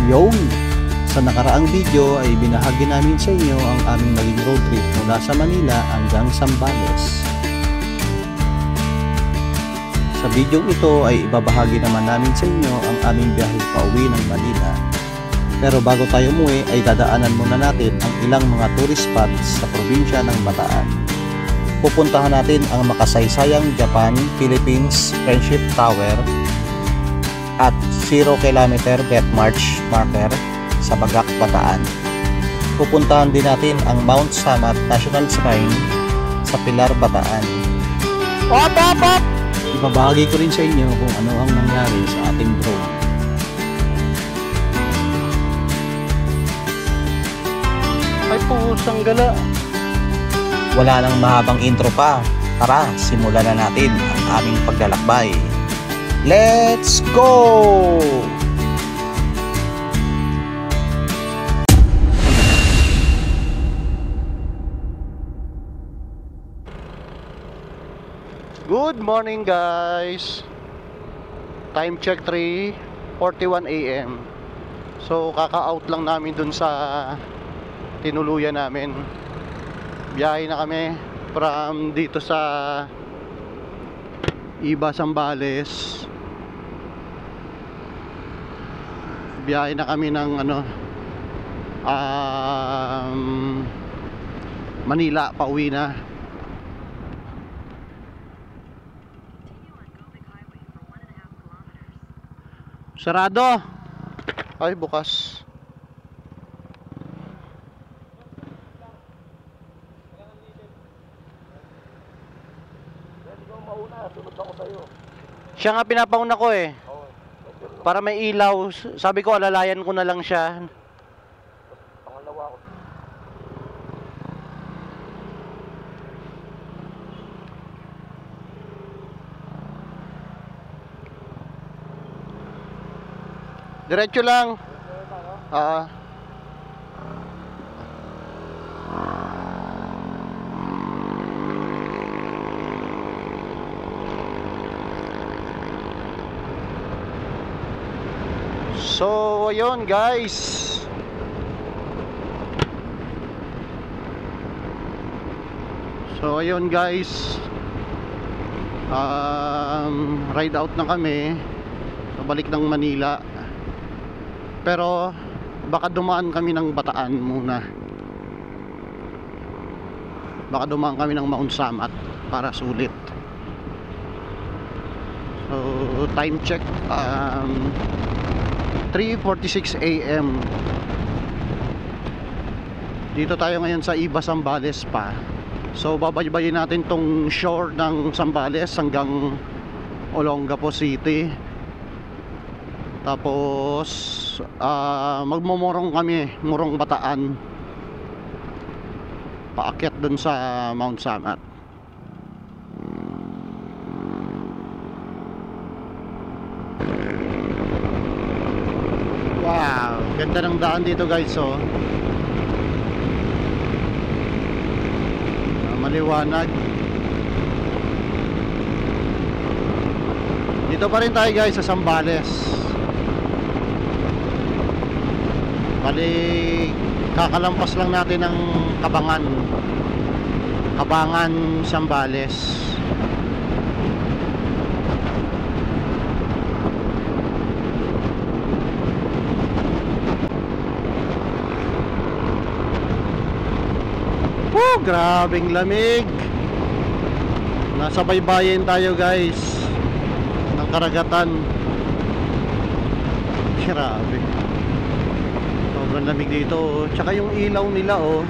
Yung sa nakaraang video ay binahagi namin sa inyo ang aming naging road trip mula sa Manila hanggang Zambales. Sa video ito ay ibabahagi naman namin sa inyo ang aming biyahe pauwi ng Manila. Pero bago tayo umuwi ay dadaanan muna natin ang ilang mga tourist spots sa probinsya ng Bataan. Pupuntahan natin ang makasaysayang Japan-Philippines Friendship Tower at 0 kilometer death march marker sa Bagak, Bataan. Pupuntahan din natin ang Mount Samat National Shrine sa Pilar, Bataan. Op! Ibabahagi ko rin sa inyo kung ano ang nangyari sa ating drone. Ay pusang gala. Wala nang mahabang intro pa. Tara, simulan na natin ang aming paglalakbay. Let's go! Good morning guys. Time check 3:41 AM. So kaka-out lang namin dun sa tinuluyan namin. Biyahe na kami from dito sa Iba, Zambales. Biyahe na kami ng Manila, pauwi na. Sarado. Ay, bukas. Siya nga pinapauna ko eh. Para may ilaw. Sabi ko alalayan ko na lang siya. Pangalawa ko. Diretso lang. So, ayun guys. Ride out na kami. Pabalik ng Manila. Pero baka dumaan kami ng Bataan muna. Baka dumaan kami ng Mount Samat para sulit. So, time check 3:46 AM. Dito tayo ngayon sa Iba, Zambales pa. So babaybayin natin tong shore ng Zambales hanggang Olongapo City. Tapos magmumurong kami, Murong Bataan, paakyat dun sa Mount Samat. Wow, ganda ng daan dito guys, oh. Maliwanag. Dito pa rin tayo guys sa Zambales. Bali, kakalampas lang natin ng Kabangan, Zambales. Grabing lamig. Nasa baybayin tayo guys ng karagatan. Grabe. Sobrang lamig dito. Tsaka yung ilaw nila, oh.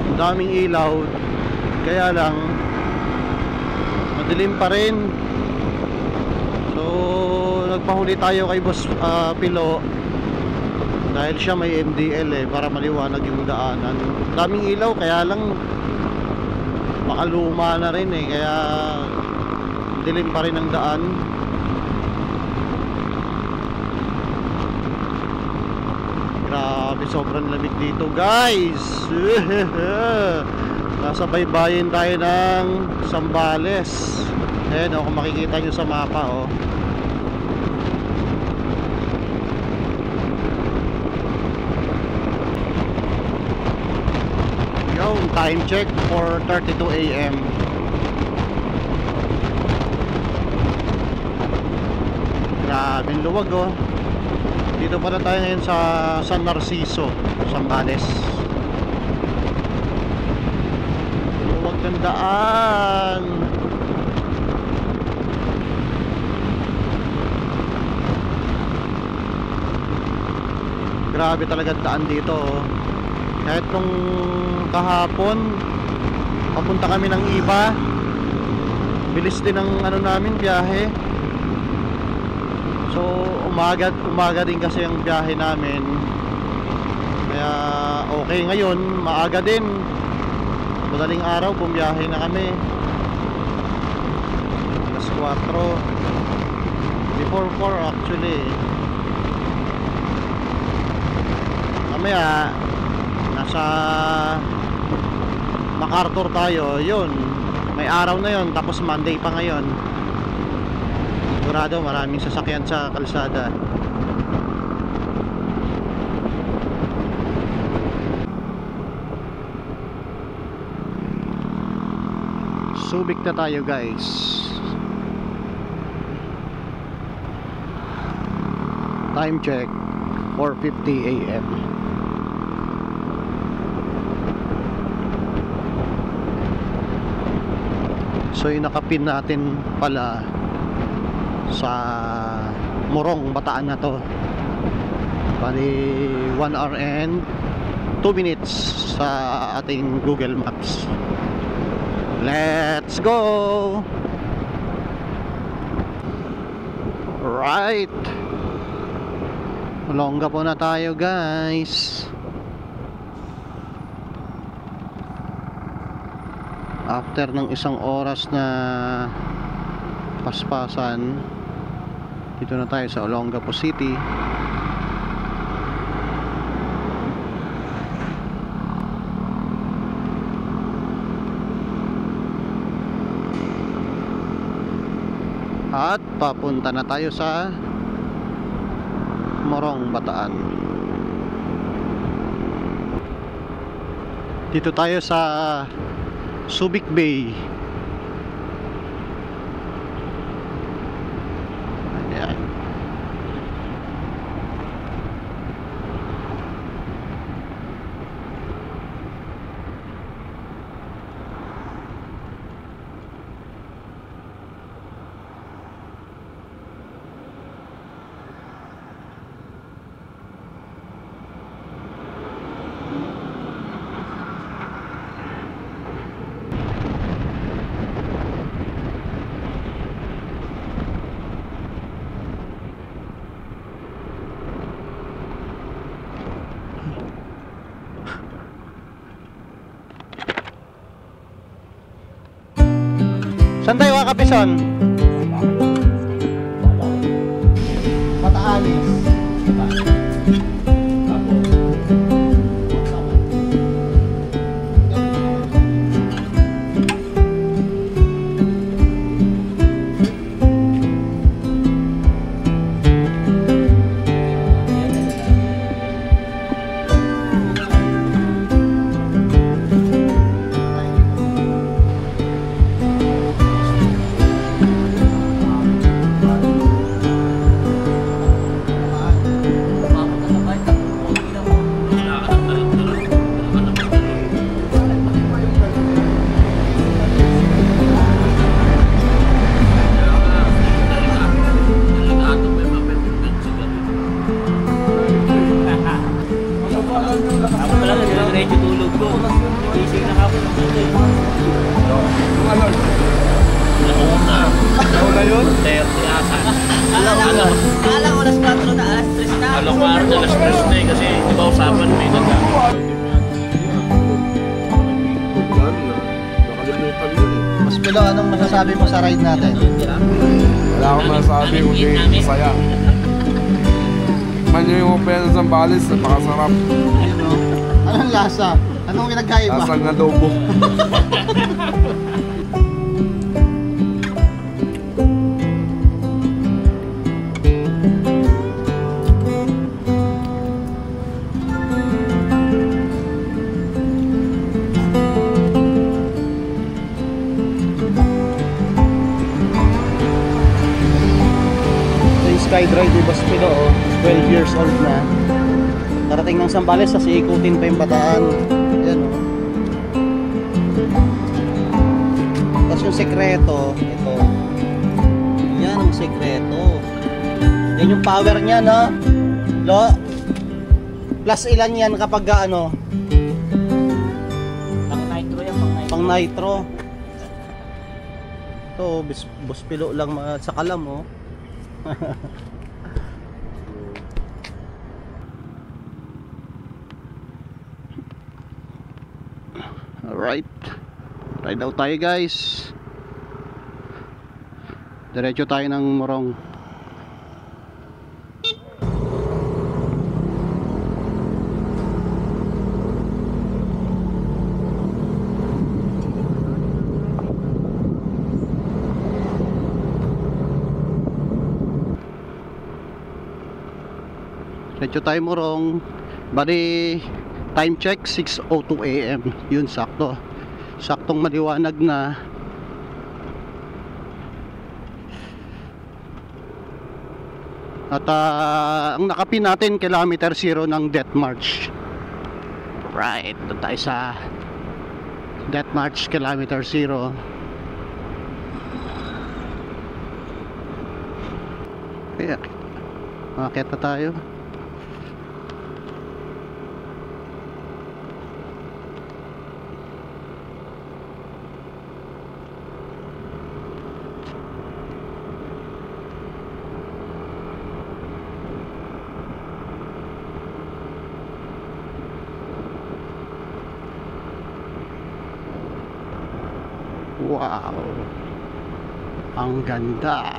Ang daming ilaw. Kaya lang madilim pa rin. So nagpahuli tayo kay Boss Pilo. Dahil siya may MDL para maliwanag yung daanan. Daming ilaw, kaya lang makaluma na rin kaya dilim pa rin ang daan. Grabe, sobrang lamig dito guys. Nasa baybayin tayo ng Zambales. Ayan, kung makikita nyo sa mapa, Time check, 4:32 AM. Grabe yung luwag oh. Dito pala tayo ngayon sa San Narciso, Zambales. Luwag ng daan. Grabe talaga daan dito oh. Kahit nung kahapon papunta kami ng iba, bilis din ang ano namin biyahe. So umaga din kasi ang biyahe namin. Kaya okay ngayon, maaga din. Madaling araw bumiyahe na kami. Alas 4. Before 4 actually. Mamaya nasa MacArthur tayo. Yun, may araw na yun. Tapos Monday pa ngayon. Sigurado maraming sasakyan sa kalsada. Subic na tayo guys. Time check, 4:50 AM. So yung nakapin natin pala sa Morong, Bataan na to. Bali 1 hour and 2 minutes sa ating Google Maps. Let's go! Right, Olonga po na tayo guys. After ng isang oras na paspasan, dito na tayo sa Olongapo City. At papunta na tayo sa Morong, Bataan. Dito tayo sa Subic Bay. Ayan. Saan tayo kakapison? Mataalis. Akala ko alas 4 na, alas 3 na. Alam ko alas 3 na kasi di ba usapan may nagkakaroon. Mas Pilo, anong masasabi mo sa ride natin? Wala akong masasabi kundi masaya. Man yung opera sa Zambales, napakasarap. Anong lasa? Anong pinagkaiba? Lasang adobo. Dry de Bospilo, oh. 12 years old na. Darating ng Zambales, tas iikutin pa yung Bataan. Ayan, oh. Tas yung sekreto, ito. Yan ang sekreto. Yan yung power niya, no? Lo? Plus ilan yan kapag ano? Pang nitro yan, pang nitro. Pang nitro. Ito, Bospilo lang sa kalam, oh. Alright, ride out tayo guys. Diretso tayo ng Morong. Diretso tayo Morong. Bali time check 6:02 AM. Yun sakto. Saktong maliwanag na. At ang nakapin natin kilometer 0 ng Death March. Right, doon tayo sa Death March kilometer 0. Kaya makakita tayo. Wow, ang ganda.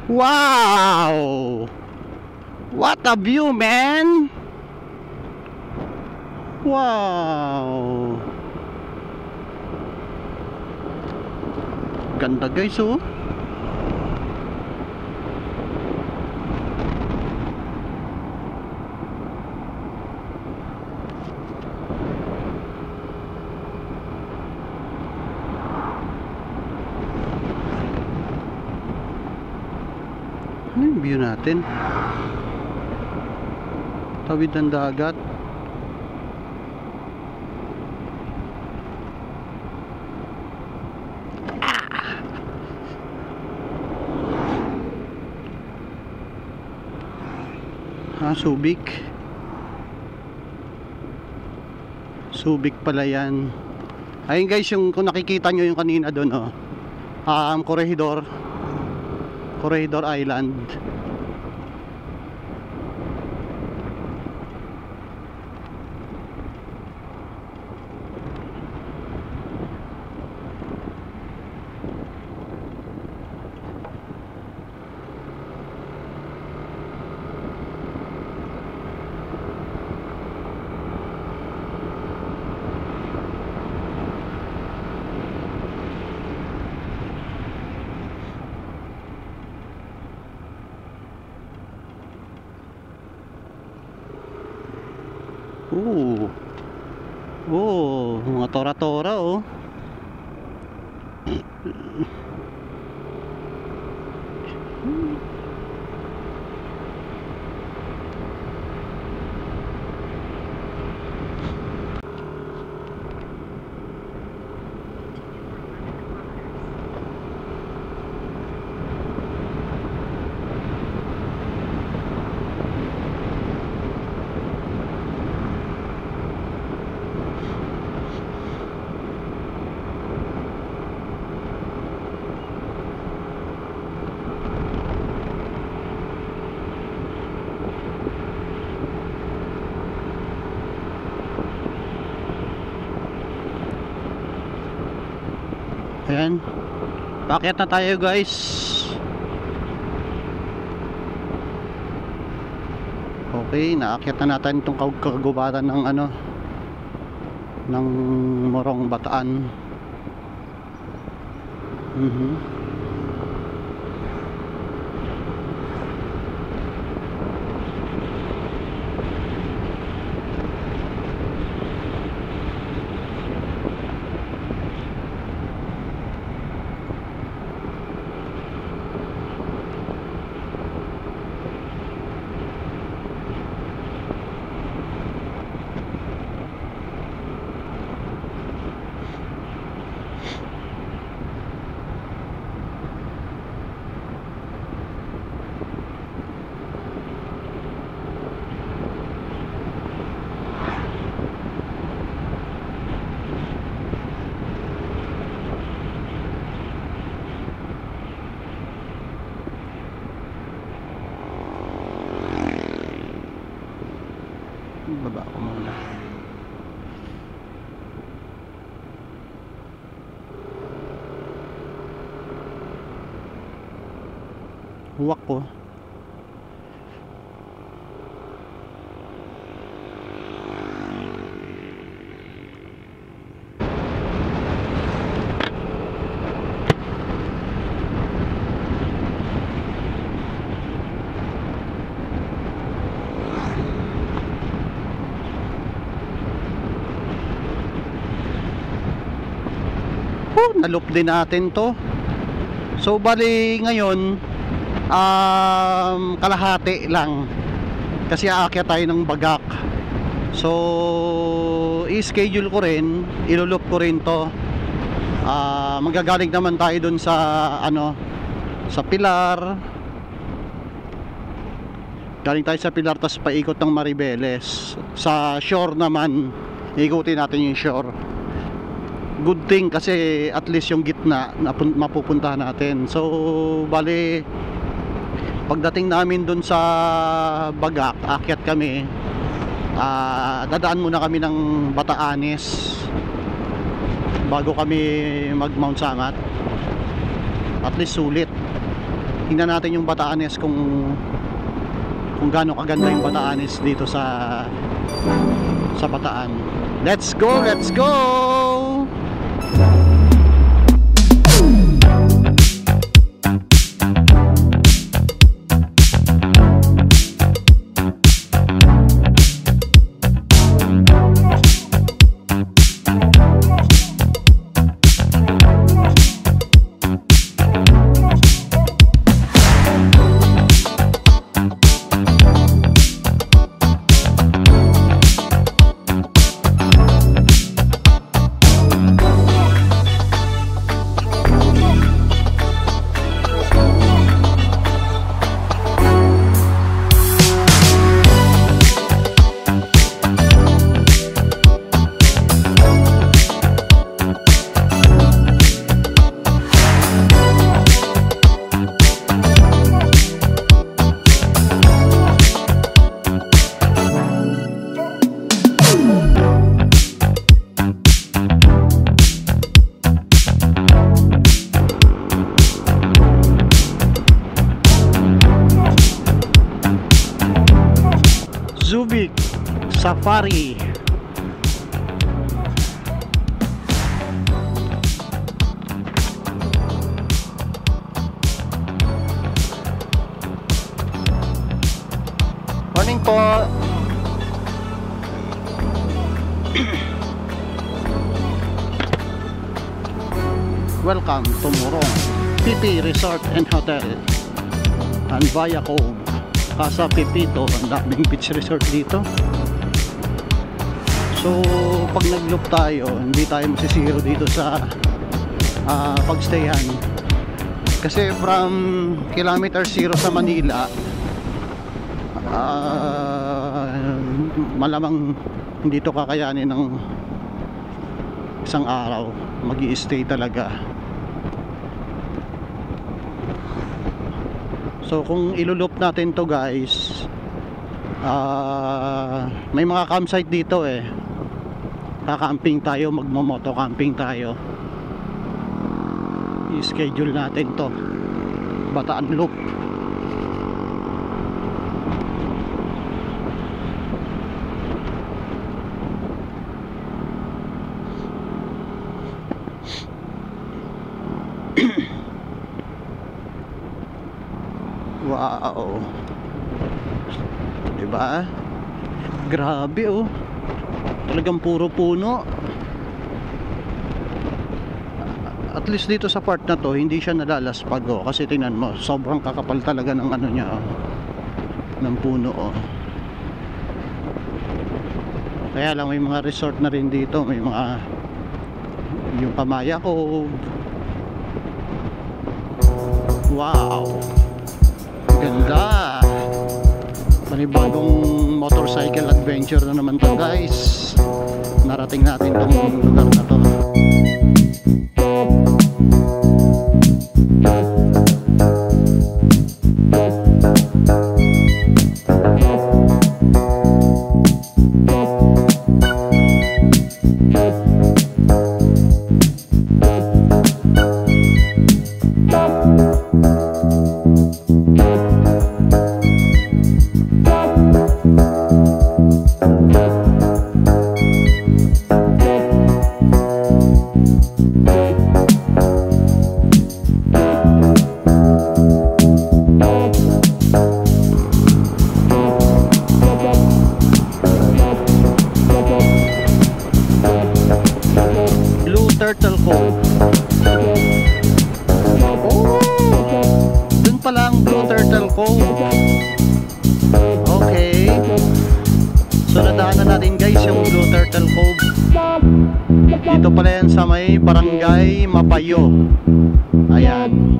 Wow, what a view, man. Wow, ganda guys, oh. Ano yung view natin? Tawid ng dagat. Subic. Subic pala yan. Ayun guys, yung kung nakikita nyo yung kanina doon, oh. Corregidor Island. Mga tora-tora, oh. Ayan, paakyat na tayo guys. Okay, naakyat na natin itong kagubatan ng ano, ng Morong Bataan. Mhm. Baba ko muna. Huwak ko. Naloop din natin to. So bali ngayon kalahati lang kasi aakyat tayo ng Bagak. So i-schedule ko rin, iloloop ko rin to. Magagaling naman tayo dun sa sa Pilar. Galing tayo sa Pilar, tapos paikot ng Maribeles. Sa shore naman, ikutin natin yung shore. Good thing kasi at least yung gitna mapupuntahan natin. So bali pagdating namin dun sa Bagak, akyat kami, dadaan muna kami ng Batanes bago kami mag Mount Sangat. At least sulit. Tingnan natin yung Batanes kung gaano kaganda yung Batanes dito sa Bataan. Let's go, let's go. Subic Safari. Morning po. Welcome to Morong PP Resort and Hotel and Via Cove. Casa Pepito, ang daming beach resort dito. So pag nag-loop tayo, hindi tayo masisiro dito sa pagstayan. Kasi from kilometer 0 sa Manila, malamang hindi to kakayanin ng isang araw. Mag-i-stay talaga. So kung ilulup natin to guys, may mga campsite dito eh. Kakamping tayo, magmo-moto camping tayo. I-schedule natin to, Bataan Loop. Wow. Diba? Grabe oh. Talagang puro puno. At least dito sa part na to, hindi siya nalalaspag oh. Kasi tingnan mo, sobrang kakapal talaga ng ano niya oh. Ng puno oh. Kaya lang may mga resort na rin dito. May mga yung Kamaya Cove. Wow. Ganda. Panibagong motorcycle adventure na naman to guys. Narating natin tong lugar na to. Turtle Cove. Oh, dun pala ang Blue Turtle Cove. Okay. So nadaanan natin guys yung Blue Turtle Cove. Dito pala yan sa may Barangay Mapayo. Ayan.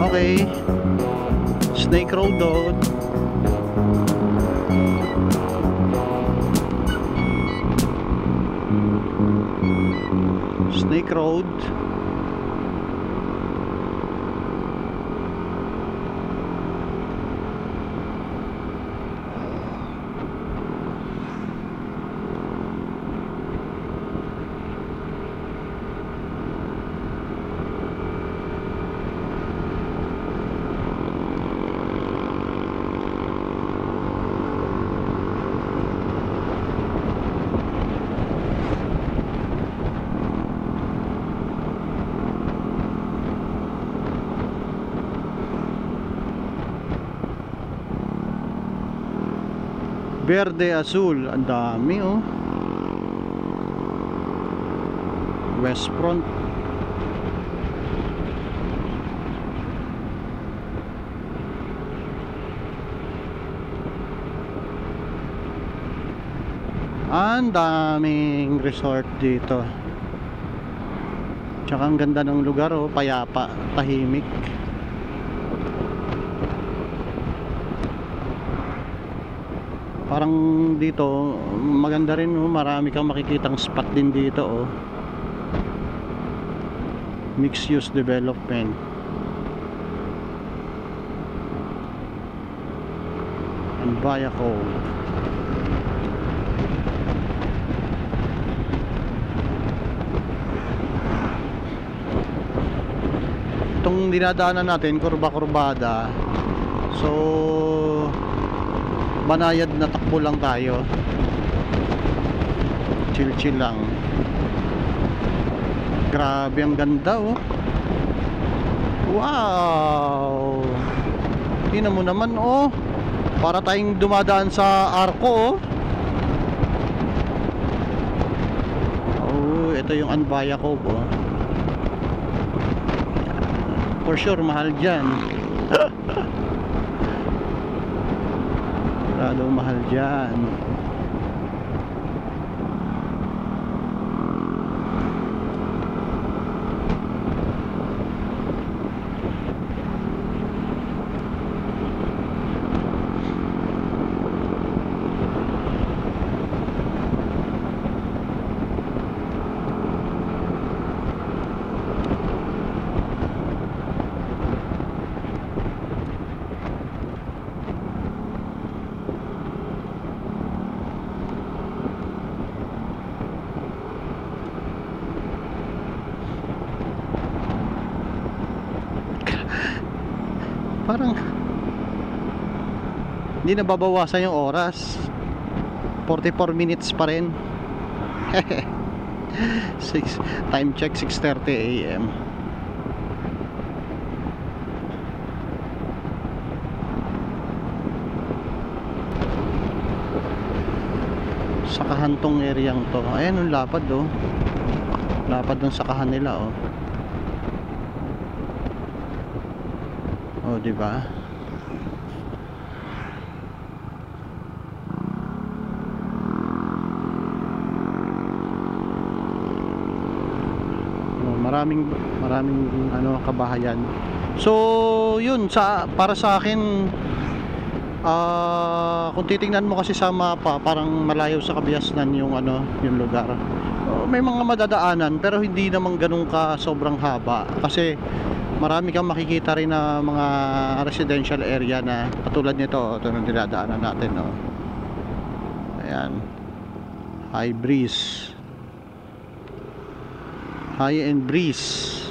Okay. Snake Road Road. Snake Road. Verde Azul, ang dami oh. West Front. Ang daming resort dito. Tsaka ang ganda ng lugar oh, payapa, tahimik. Parang dito maganda rin oh, marami kang makikitang spot din dito oh. Mixed use development. Anbaya Cove. Itong dinadaanan natin kurba-kurbada. So banayad na takbo lang tayo. Chill lang. Grabe ang ganda oh. Wow. Tingnan mo naman oh. Para tayong dumadaan sa arko oh. Oh, ito yung Anbaya Cove oh. For sure mahal dyan. Lalo mahal dyan. Hindi nababawasan yung oras. 44 minutes pa rin. Time check 6:30 AM. Sa kahantong areang to. Ayan yung lapad oh. Lapad ng sakahan nila oh. Oh, di ba? Maraming ano kabahayan. So, yun para sa akin kung titingnan mo kasi sa mapa, parang malayo sa Kabiasnan yung yung lugar. May mga madadaanan pero hindi naman ganun ka sobrang haba kasi marami kang makikita rin na mga residential area na katulad nito, ito nang dinadaanan natin oh. Ayan. High and breeze.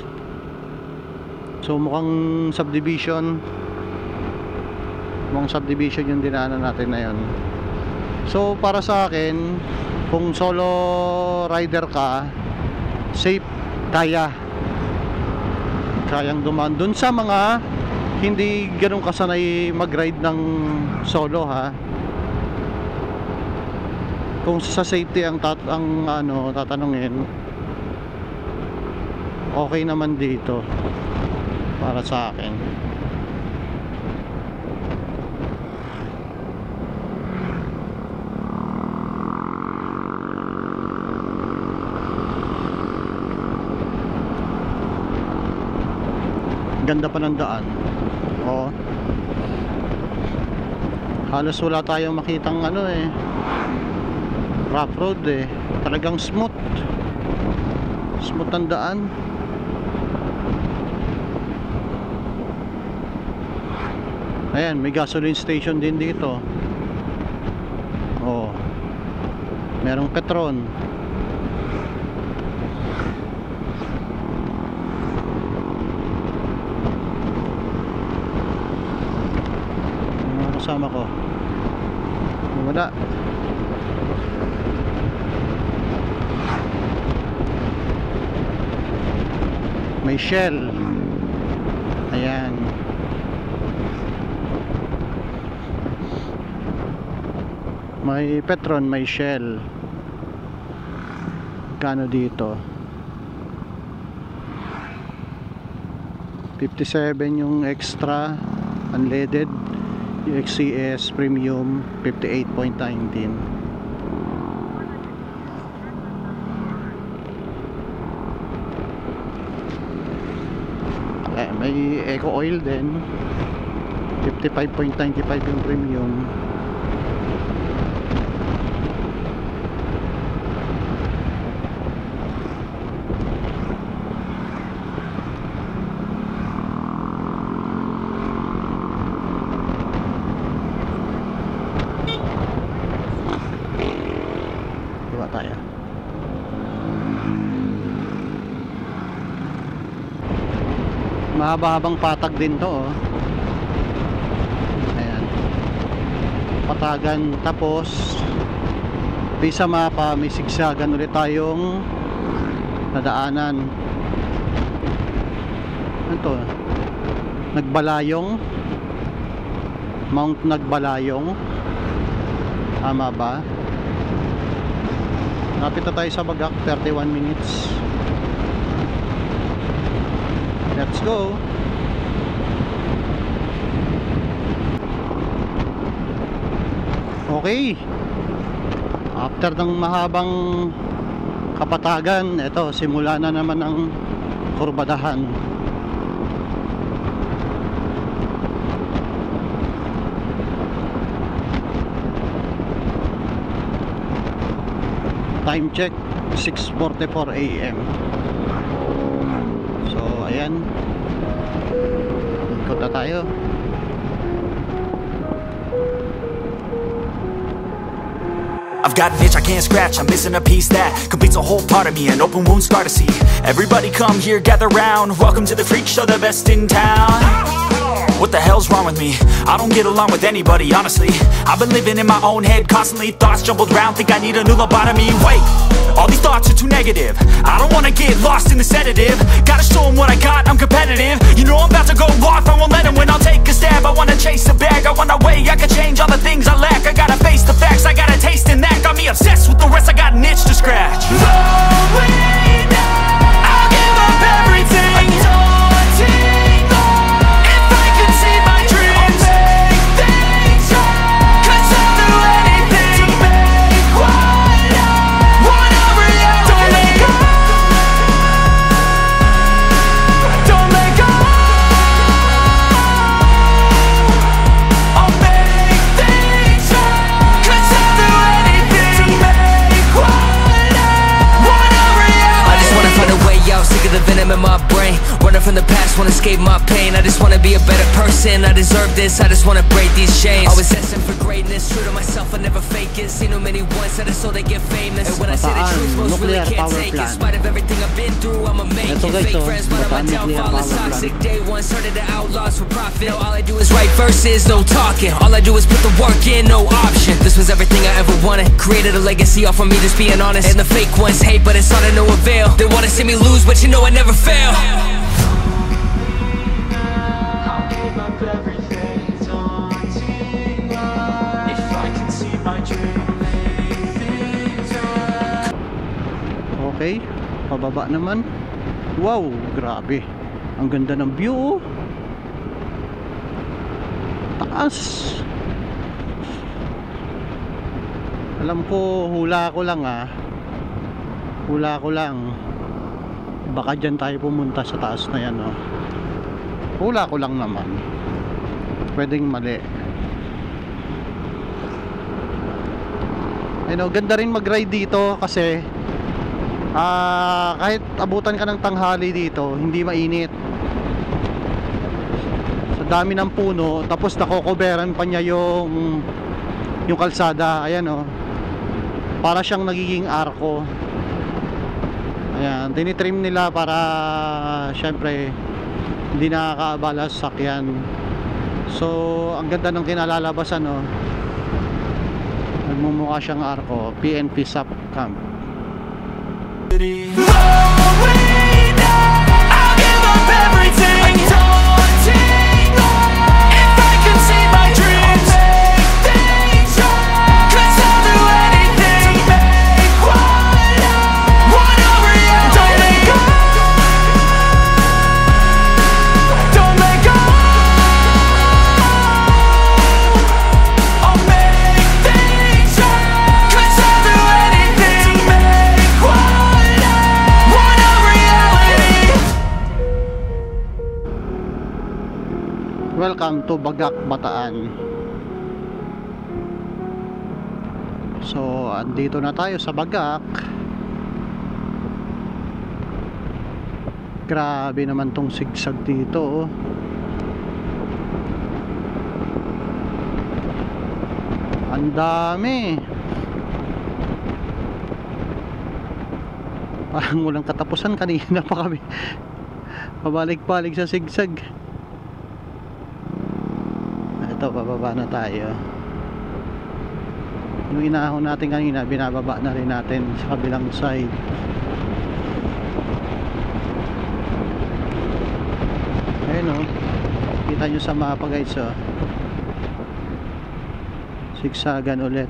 So mukhang subdivision yung dinaanan natin na yun. So para sa akin, kung solo rider ka, safe, kayang dumaan dun sa mga hindi ganun kasanay mag-ride ng solo ha. Kung sa safety ang tatanungin, okay naman dito para sa akin. Ganda pa ng daan. Oo. Halos wala tayong makitang rough road eh. Talagang smooth ang daan. Ayan, may gasoline station din dito. Oh. Merong Petron. Kasama ko wala. May Shell. Ayan. May Petron, may Shell. Kano dito? 57 yung extra unleaded. Yung XCS Premium 58.19. May Eco Oil din 55.95 yung Premium. Tayo. Mahaba-habang patag din to oh. Ayan. Patagan, tapos sa mapa may sigsagan ulit tayong nadaanan. Ito Nagbalayong, Mount Nagbalayong, tama ba? Napit na tayo sa Bagak, 31 minutes. Let's go. Okay. After ng mahabang kapatagan, ito simula na naman ang kurbadahan. Time check 6:44 AM. So ayan, ikot na tayo. I've got an itch I can't scratch, I'm missing a piece that completes a whole part of me, an open wound scar to see. Everybody come here, gather round, welcome to the freak show, the best in town. What the hell's wrong with me? I don't get along with anybody, honestly. I've been living in my own head constantly. Thoughts jumbled round, think I need a new lobotomy. Wait, all these thoughts are too negative. I don't wanna get lost in the sedative. Gotta show them what I got, I'm competitive. You know I'm about to go off, I won't let them win. I'll take a stab, I wanna chase a bag. I wanna weigh, I can change all the things I lack. I gotta face the facts, I got a taste in that. Got me obsessed with the rest, I got an itch to scratch. Going now, I'll give up everything. The venom in my brain, running from the past, wanna escape my pain. I just wanna be a better person, I deserve this, I just wanna break these chains. Always asking for greatness, true to myself, I never fake it. Seen too many ones that are so they get famous. And when I say the truth, most really can't take it. In spite of everything I've been through, I'ma make it. Fake friends, but I'm my downfall is toxic. Day one, started the outlaws for profit. Now all I do is write verses, no talking. All I do is put the work in, no option. This was everything I ever wanted. Created a legacy off of me, just being honest. And the fake ones hate, but it's all to no avail. They wanna see me lose, but you know I never fail. I'll give up everything, daunting if I can see my dream. Okay, pababa naman. Wow, grabe. Ang ganda ng view. Taas. Alam ko, hula ko lang ah. Hula ko lang. Baka dyan tayo pumunta sa taas na yan, oh. Hula ko lang naman. Pwedeng mali. Ganda rin mag-ride dito kasi kahit abutan ka ng tanghali dito, hindi mainit. Sa dami ng puno, tapos nakokoberan pa niya yung kalsada. Ayan, oh. Para siyang nagiging arko. Ayan, tinitrim nila para syempre hindi nakakaabala sa sakyan. So, ang ganda ng kinalalabasan, no? Nagmumukha siyang arko, PNP SAP Camp. Welcome to Bagak, Bataan. So, andito na tayo sa Bagak. Grabe naman tong sigsag dito, oh. Ang dami. Parang walang katapusan, kanina pa kami pabalik-balik sa sigsag. Ito, bababa na tayo. Yung inahon natin kanina, binababa na rin natin sa kabilang side. Ayun, oh. Kita nyo sa mapa, guys, oh. Sigsagan ulit.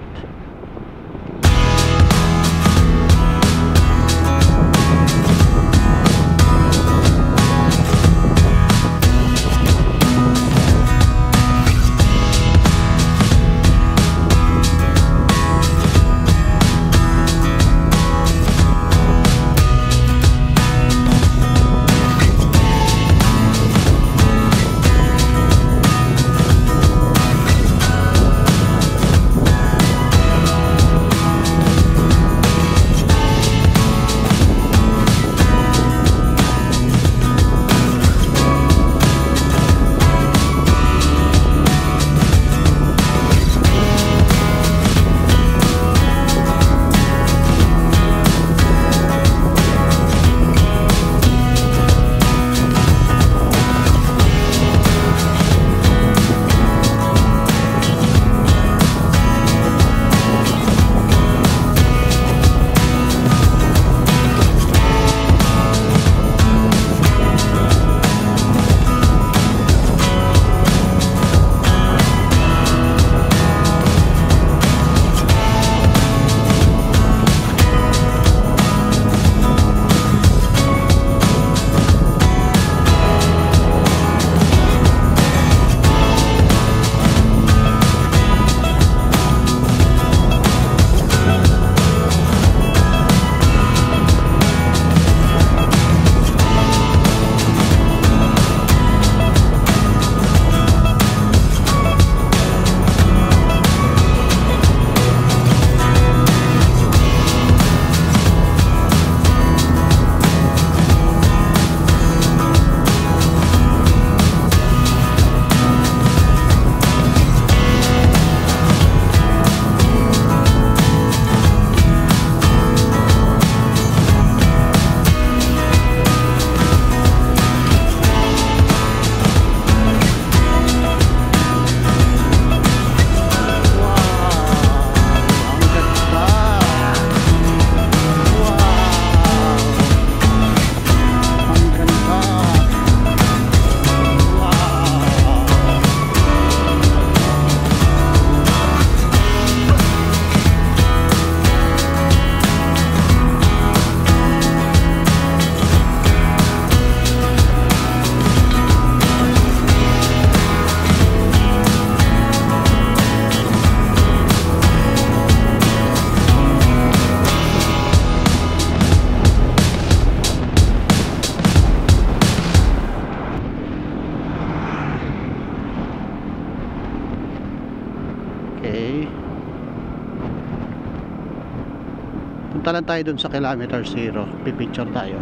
Punta lang tayo dun sa kilometer 0. Pipicture tayo.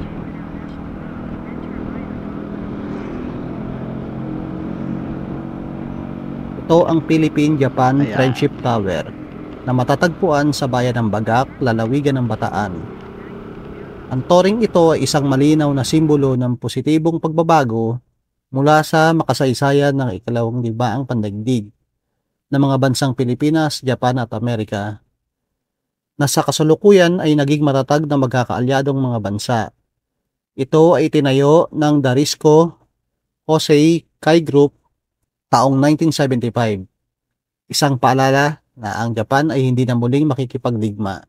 Ito ang Philippine-Japan Friendship Tower na matatagpuan sa bayan ng Bagak, lalawigan ng Bataan. Ang toring ito ay isang malinaw na simbolo ng positibong pagbabago mula sa makasaysayan ng ikalawang digmaang pandaigdig ng mga bansang Pilipinas, Japan at Amerika, na sa kasalukuyan ay naging matatag na magkakaalyadong mga bansa. Ito ay tinayo ng Darisco Jose Kai Group taong 1975. Isang paalala na ang Japan ay hindi na muling makikipagdigma.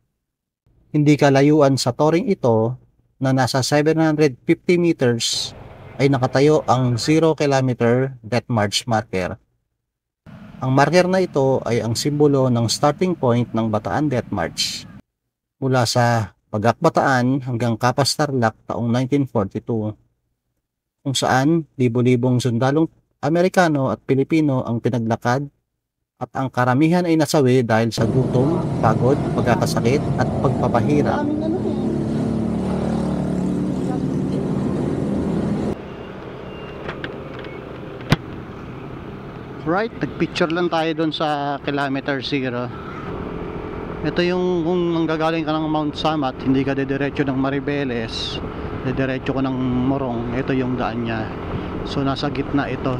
Hindi kalayuan sa toring ito na nasa 750 meters ay nakatayo ang 0 kilometer Death March marker. Ang marker na ito ay ang simbolo ng starting point ng Bataan Death March mula sa Bagak Bataan hanggang Capas Tarlac taong 1942, kung saan libo-libong sundalong Amerikano at Pilipino ang pinaglakad at ang karamihan ay nasawi dahil sa gutom, pagod, pagkakasakit at pagpapahirap. Right, nagpicture lang tayo doon sa kilometer 0. Ito yung kung nanggagaling ka ng Mount Samat, hindi ka dediretso ng Maribeles, dediretso ka ng Morong, ito yung daan niya. So nasa gitna ito.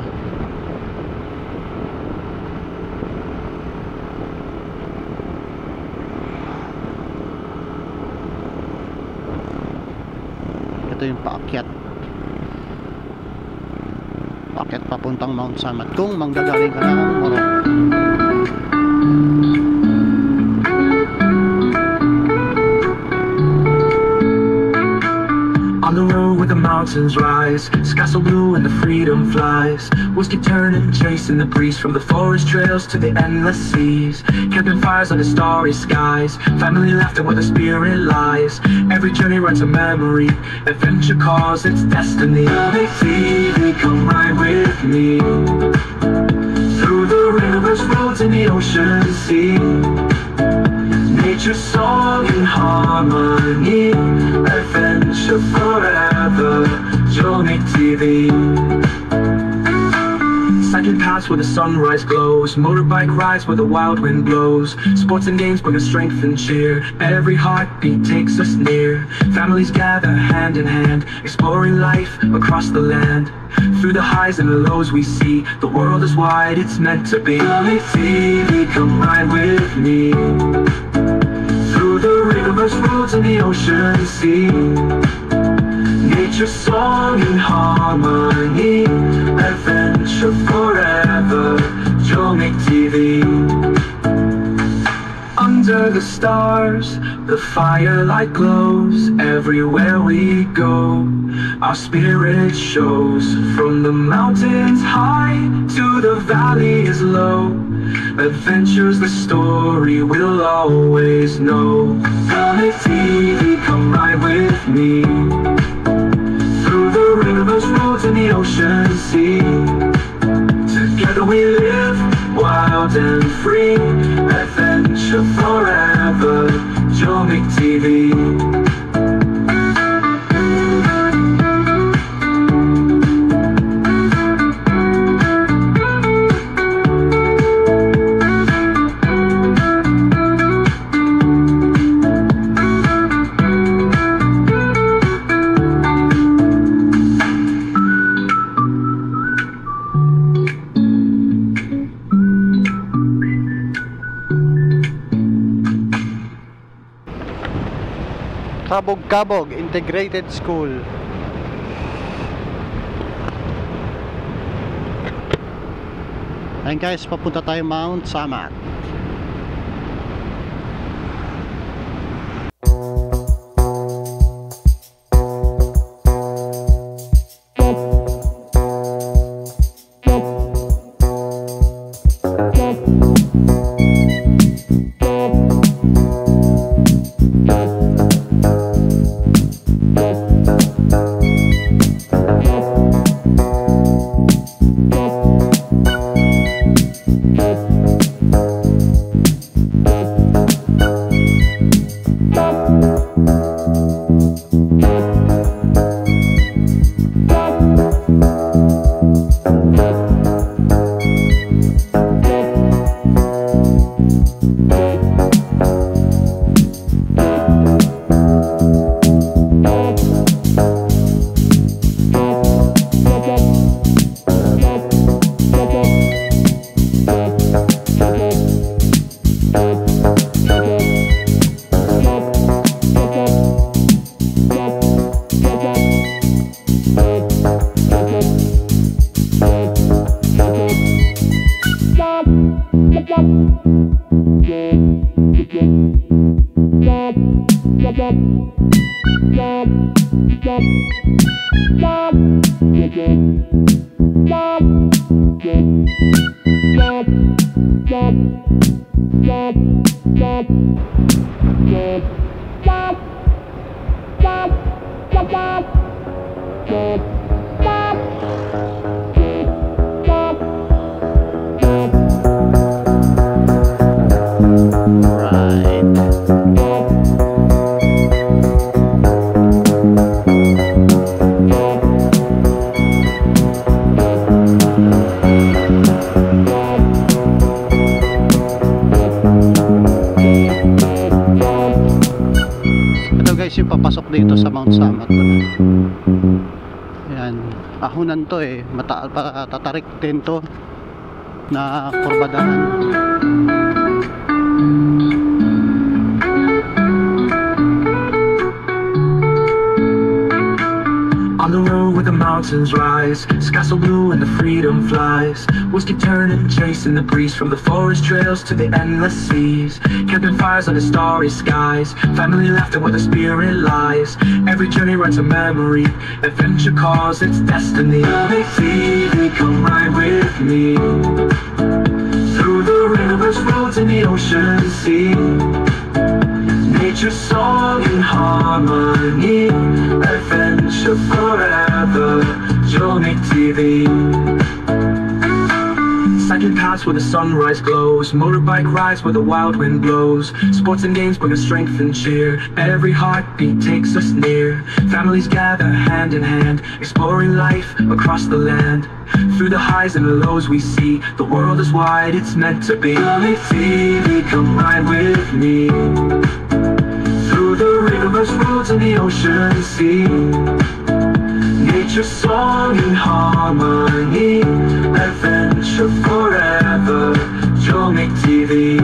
Ito yung paakyat. Paakyat papuntang Mount Samat kung manggagaling ka ng Morong. On the road where the mountains rise, sky so blue and the freedom flies. Whiskey turning, chasing the breeze from the forest trails to the endless seas. Camping fires under starry skies, family laughter where the spirit lies. Every journey runs a memory, adventure calls its destiny. Make TV, come ride with me through the rivers, roads and the ocean sea. Nature's song in harmony, adventure forever, Journey TV. Cycling paths where the sunrise glows, motorbike rides where the wild wind blows. Sports and games bring us strength and cheer, every heartbeat takes us near. Families gather hand in hand, exploring life across the land. Through the highs and the lows we see, the world is wide, it's meant to be. Journey TV, come ride with me through the rivers, roads and the ocean sea. Nature's song in harmony, adventure forever, Journey TV. Under the stars, the firelight glows. Everywhere we go, our spirit shows. From the mountains high to the valleys low, adventure's the story we'll always know. Journey TV, come ride with me through the rivers, roads and the ocean sea. Together we live wild and free, adventure forever, Journey TV. Kabog-Kabog Integrated School. Ayun guys, papunta tayo Mount Samat. Guys, yung papasok dito sa Mount Samat. Ayan, ahunan to eh, tatarik din to na kurbadahan. On the road where the mountains rise, sky so blue and the freedom flies. Wheels keep turning, chasing the breeze from the forest trails to the endless seas. Camping fires under starry skies, family laughter where the spirit lies. Every journey writes a memory, adventure calls its destiny. Make TV, come ride with me through the rivers, roads, and the ocean sea. Nature's song in harmony, adventure forever, Jomic TV. Cycling paths where the sunrise glows, motorbike rides where the wild wind blows. Sports and games bring us strength and cheer, every heartbeat takes us near. Families gather hand in hand, exploring life across the land. Through the highs and the lows we see, the world is wide, it's meant to be. Jomic TV, come ride with me through the rivers, roads, and the ocean sea. Nature's song in harmony, adventure forever, Jomic TV.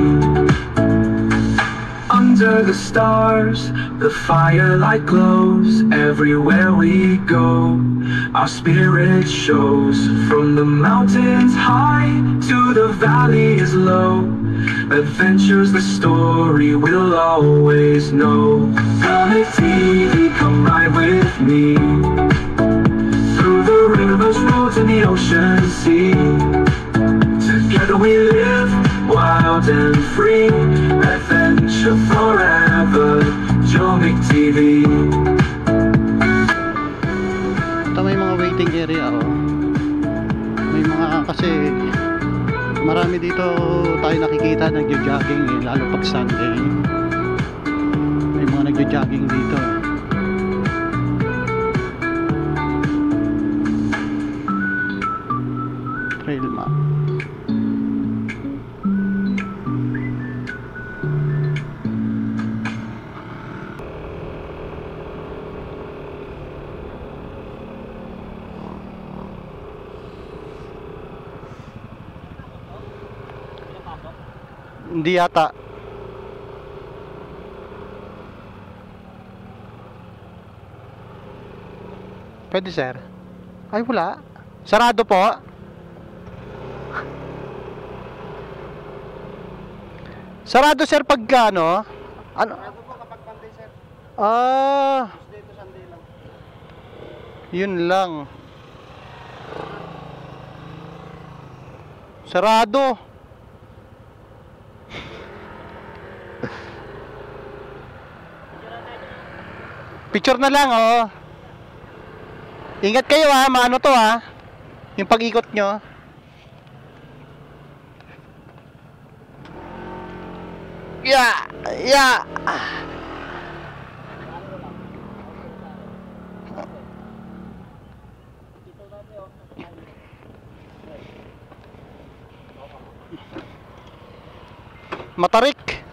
Under the stars, the firelight glows. Everywhere we go, our spirit shows. From the mountains high to the valleys low, adventure's the story we'll always know. Jomic TV, come ride with me through the rivers, roads, and the ocean sea. Together we live wild and free, adventure forever, Jomic TV. Ito may mga waiting area oh. May mga kasi marami dito tayo nakikita nagjo-jogging eh, lalo pag Sunday. May mga nagjo-jogging dito. Trail map. Hindi yata. Pwede sir. Ay wala. Sarado po. Sarado sir pagka ano? Ano? Sarado po kapag Monday sir. Ah. Tuesday to Sunday lang. Yun lang. Sarado. Picture na lang oh. Ingat kayo ha, maano to ha. Yung pag-ikot nyo. Yeah, yeah. Matarik.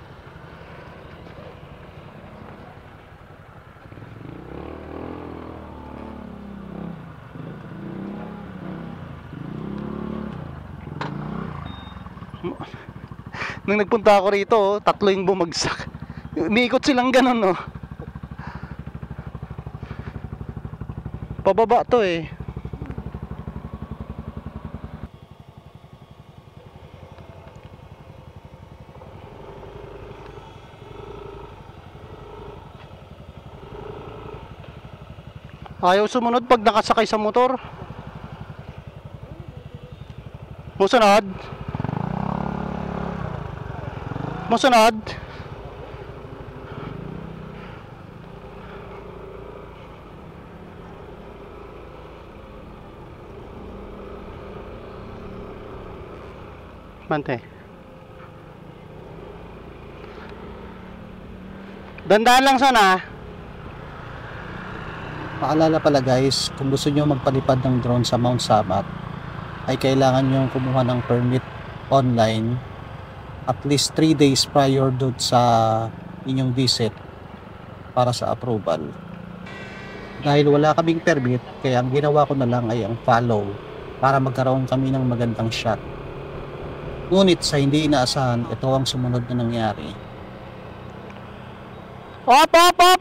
Nung nagpunta ako rito, oh, 3 yung bumagsak. Umiikot silang ganun, no. Pababa to eh. Ayaw sumunod pag nakasakay sa motor. Musunod. Musunod. Bante. Dandaan lang sana. Paalala pala guys, kung gusto nyo magpalipad ng drone sa Mount Samat, ay kailangan nyo kumuha ng permit online at least 3 days prior doon sa inyong visit para sa approval. Dahil wala kaming permit, kaya ang ginawa ko na lang ay ang follow para magkaroon kami ng magandang shot. Ngunit sa hindi inaasahan, ito ang sumunod na nangyari. Op! Op! Op!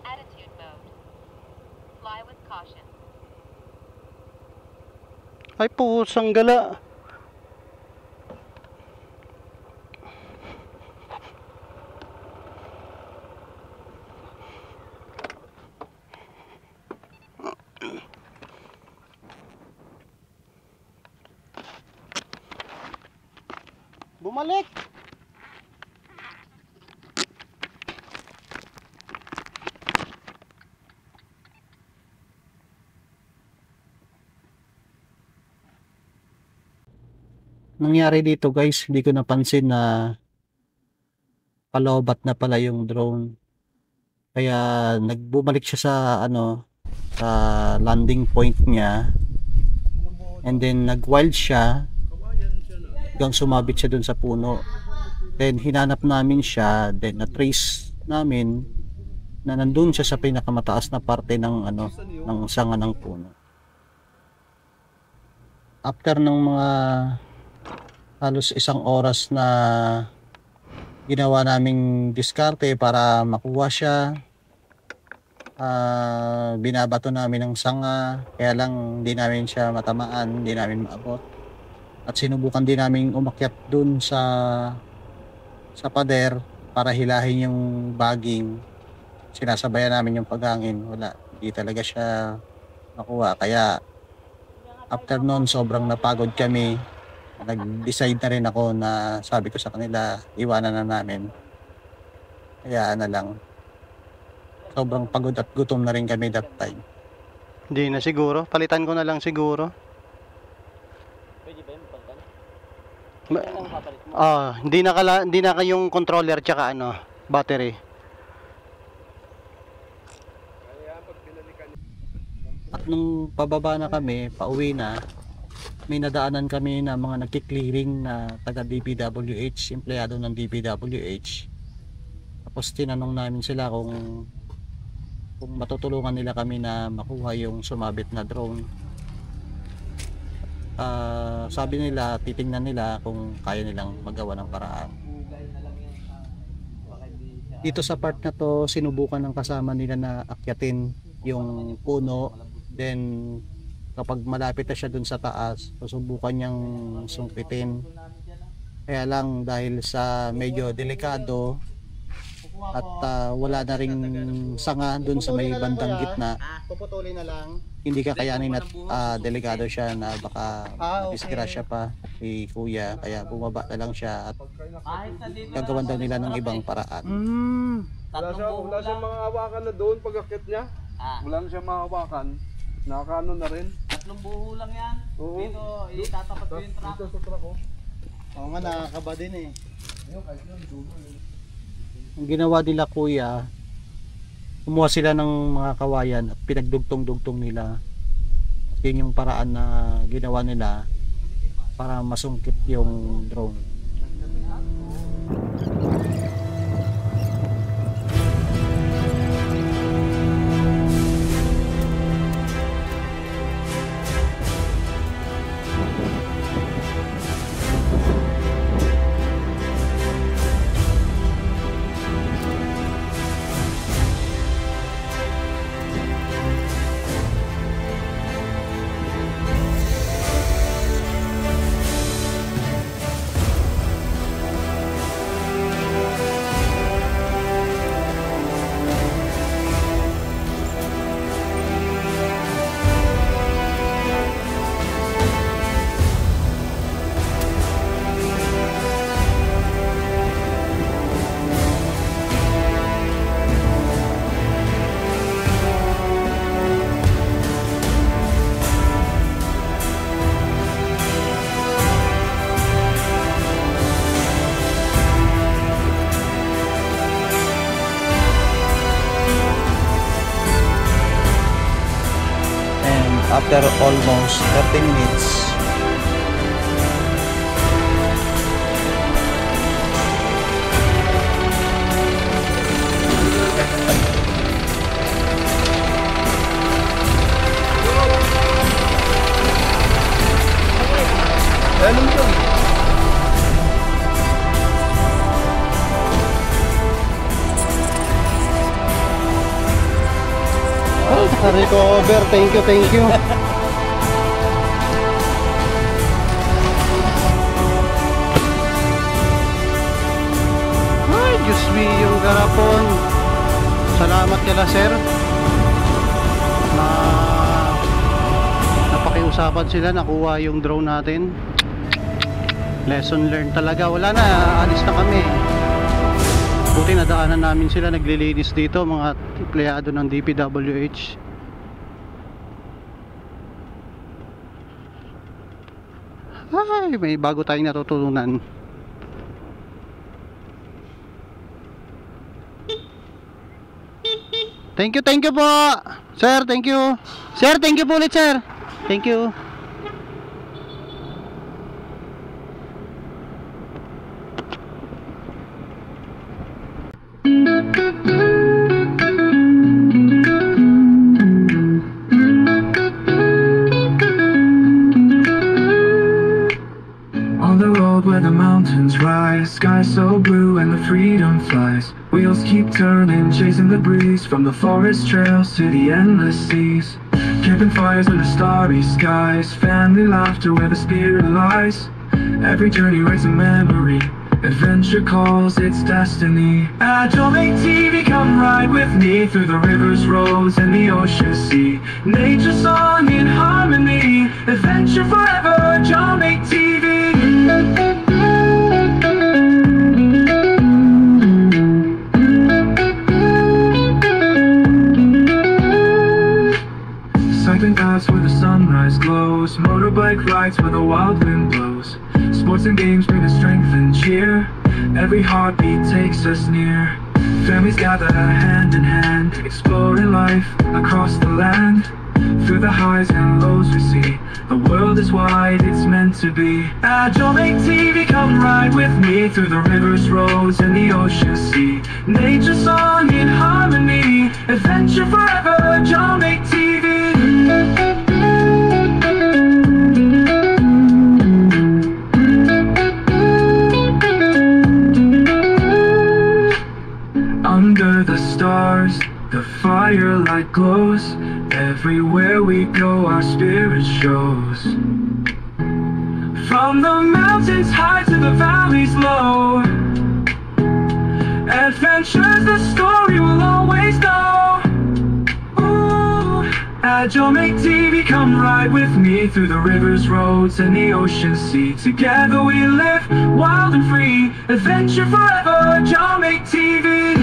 Attitude mode. Fly with caution. Ay pusang gala. Bumalik. Nangyari dito guys, hindi ko napansin na palobat na pala yung drone. Kaya nagbumalik siya sa sa landing point niya. And then nag-wild siya hanggang sumabit siya dun sa puno. Then hinanap namin siya, then na-trace namin na nandun siya sa pinakamataas na parte ng ng sanga ng puno. After ng mga halos 1 oras na ginawa naming diskarte para makuha siya, binabato namin ng sanga, kaya lang hindi namin siya matamaan, hindi namin maabot. At sinubukan din namin umakyat dun sa pader para hilahin yung bagging. Sinasabayan namin yung paghangin, wala, hindi talaga siya makuha. Kaya after nun, sobrang napagod kami. Nag-decide na rin ako na sabi ko sa kanila, iwanan na namin. Kaya na lang. Sobrang pagod at gutom na rin kami that time. Hindi na siguro. Palitan ko na lang siguro. Pwede ba yung pagkan? Hindi na kayong controller tsaka battery. At nung pababa na kami, pauwi na, may nadaanan kami na mga nagki-clearing na taga DPWH, empleyado ng DPWH. Tapos tinanong namin sila kung matutulungan nila kami na makuha yung sumabit na drone. Sabi nila, titingnan nila kung kaya nilang magawa ng paraan. Dito sa part na to, sinubukan ng kasama nila na akyatin yung puno, then kapag malapit na siya dun sa taas, susubukan niyang sungkitin. Kaya lang dahil sa medyo delikado at wala na ring sanga dun sa may bandang gitna, Puputulin na lang. hindi kakayanin at delikado siya na baka disgrasya pa si kuya. Kaya bumaba na lang siya at gagawan daw nila ng ibang paraan. Wala siyang mga hawakan na doon pag-akit niya. Wala na siyang mahawakan. Nakakaano na rin. 3 buho lang yan. Oo. Dito, itatapat ko yung truck. Dito sa truck ko. Oo nga, nakakaba din eh. Ang ginawa nila kuya, kumuha sila ng mga kawayan at pinagdugtong-dugtong nila. Yun yung paraan na ginawa nila para masungkit yung drone. after almost 30 minutes. Recover, thank you. Ay, Diyos me, yung garapon. Salamat kila sir. Napakiusapan sila, nakuha yung drone natin. Lesson learned talaga. Wala na, alis na kami. Buti nadaanan namin sila, naglilinis dito, mga empleyado ng DPWH. Ay, may bago tayong natutunan. Thank you po. Sir, thank you. Sir, thank you po ulit, sir. Thank you. Where the mountains rise, sky so blue and the freedom flies. Wheels keep turning, chasing the breeze, from the forest trails to the endless seas. Camping fires under starry skies, family laughter where the spirit lies. Every journey writes a memory, adventure calls, it's destiny. Agile make TV, come ride with me through the rivers, roads, and the ocean sea. Nature song in harmony, adventure forever, Agile make TV. Cycling paths where the sunrise glows, motorbike rides where the wild wind blows. Sports and games bring us strength and cheer, every heartbeat takes us near. Families gather hand in hand, exploring life across the land. Through the highs and lows we see, the world is wide, it's meant to be. Agile make TV, come ride with me through the rivers, roads, and the ocean sea. Nature song in harmony, adventure forever, Agile make TV. Under the stars, the firelight glows. Everywhere we go, our spirit shows. From the mountains high to the valleys low, adventures the story will always know. Ooh, Agile make TV, come ride with me through the rivers, roads, and the ocean sea. Together we live, wild and free, adventure forever, Agile make TV.